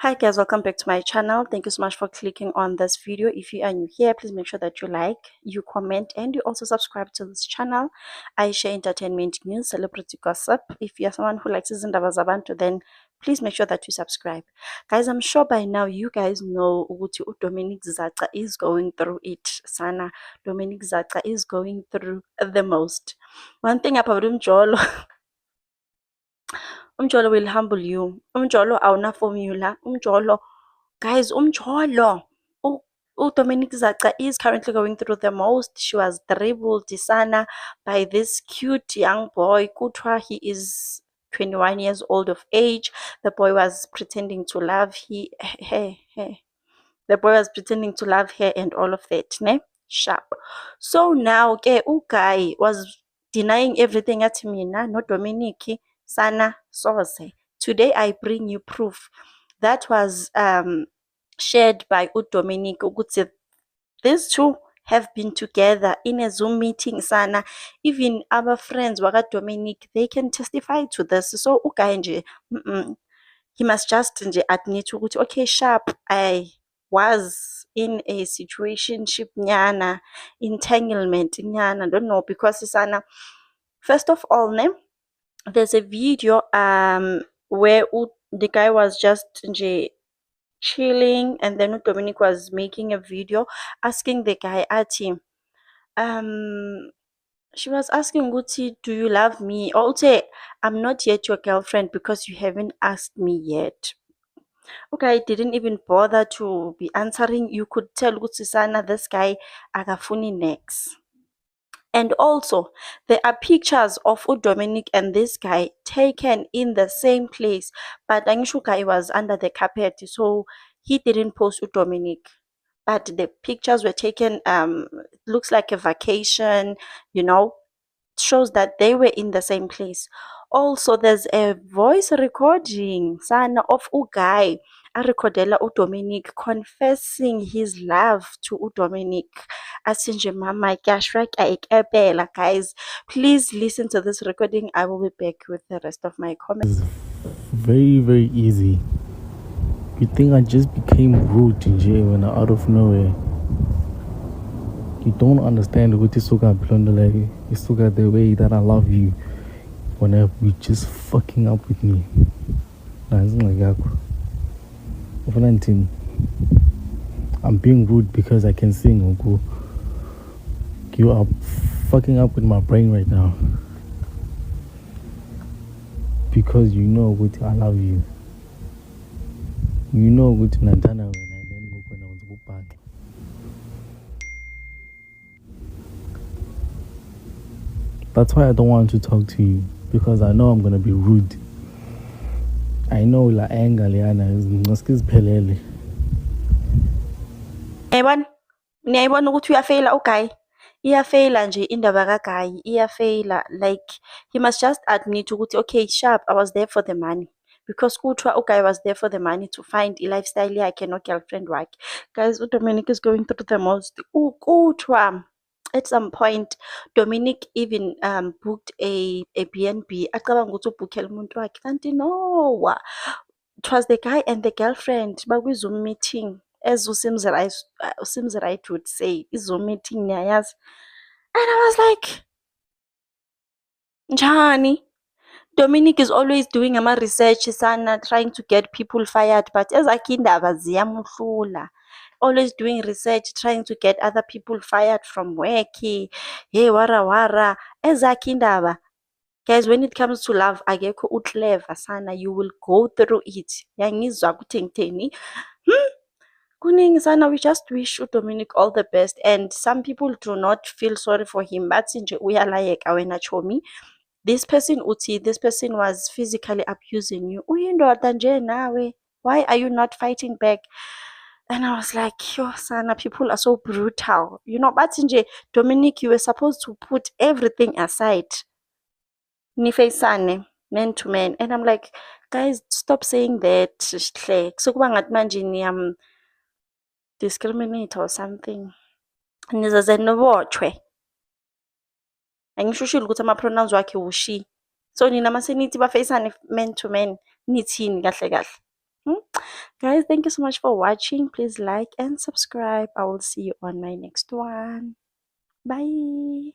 Hi guys, welcome back to my channel. Thank you so much for clicking on this video. If you are new here, please make sure that you like, you comment, and you also subscribe to this channel. I share entertainment news, celebrity gossip. If you are someone who likes izindaba zabantu, then please make sure that you subscribe. Guys, I'm sure by now you guys know ukuthi Dominic Zaca is going through it. Sana, Dominic Zaca is going through the most. One thing about Umjolo, Umjolo will humble you. Umjolo awuna formula. Umjolo, guys, Umjolo. Dominic Zaca is currently going through the most. She was dribbled Sana by this cute young boy. Kutwa, he is 21 years old of age. The boy was pretending to love the boy was pretending to love her and all of that, ne? Sharp. So now ke uGuy was denying everything at mina, no Dominic, Sana soze. Today I bring you proof. That was shared by uDominic ukuthi these two have been together in a Zoom meeting Sana. Even our friends waka Dominic, they can testify to this. So uGuy nje, he must just nje admit ukuthi okay sharp, I was in a situationship nyana, entanglement nyana, I don't know, because Sana, first of all, ne, there's a video where the guy was just nje chilling, and then Dominic was making a video asking the guy ati she was asking Guti, do you love me? Or say, I'm not yet your girlfriend because you haven't asked me yet. Okay, I didn't even bother to be answering. You could tell Guti Sana, this guy agafuni next. And also, there are pictures of Dominic and this guy taken in the same place, but Angishu guy was under the carpet, so he didn't post Dominic. But the pictures were taken, looks like a vacation, you know, shows that they were in the same place. Also, there's a voice recording sana of uGuy a recordela uDominic confessing his love to uDominic. Asinje mama kuyashwa kuyayikepela. Guys, please listen to this recording. I will be back with the rest of my comments. Very, very easy. You think I just became rude in jail when I out of nowhere? You don't understand what you got like you still got the way that I love you whenever you just fucking up with me. I'm being rude because I can sing, Uncle. You are fucking up with my brain right now. Because you know what I love you. You know what Nantana when I was back. That's why I don't want to talk to you, because I know I'm gonna be rude. I know la anger liana is ngaskis pelele. Niyayibona ukuthi uyafeyila uGuy. Iyafeyila nje indaba kaGuy, iyafeyila. Like, he must just admit ukuthi okay sharp, I was there for the money. Because kuthiwa uGuy was there for the money to find i-lifestyle yakhe no-girlfriend wakhe. Guys, uDominic is going through the most. Kuthiwa at some point Dominic even booked a BNB. Acabanga ukuthi ubhukhele umuntu wakhe, kanti no, it was the guy and the girlfriend bakwi-Zoom meeting, as uSims Right would say, i-Zoom meeting niyayazi. And I was like, njani? Dominic is always doing ama-research sana, trying to get people fired, but ezakhe indaba ziyamuhlula. Always doing research, trying to get other people fired from work. Hey, wara. Ezakhe indaba. Guys, when it comes to love, akekho uclever sana. You will go through it. Yangizwa ukuthi ngitheni. Kuningi sana, we just wish uDominic all the best. And some people do not feel sorry for him. Bathi nje uyalayeka wena chomi. This person uthi, this person was physically abusing you. Uyindoda nje nawe. Why are you not fighting back? And I was like, yo, sana, people are so brutal. You know, bathi nje, Dominic, you were supposed to put everything aside. Nifeyisane, man to man. And I'm like, guys, stop saying that. Kusukuba ngathi manje niyam discriminate or something. Nizaze nibotshwe. Angishushile ukuthi ama-pronouns wakhe ushi. So nina mase nithi bafeyisane man to man, nithini kahle kahle. Hmm? Guys, thank you so much for watching. Please like and subscribe. I will see you on my next one. Bye.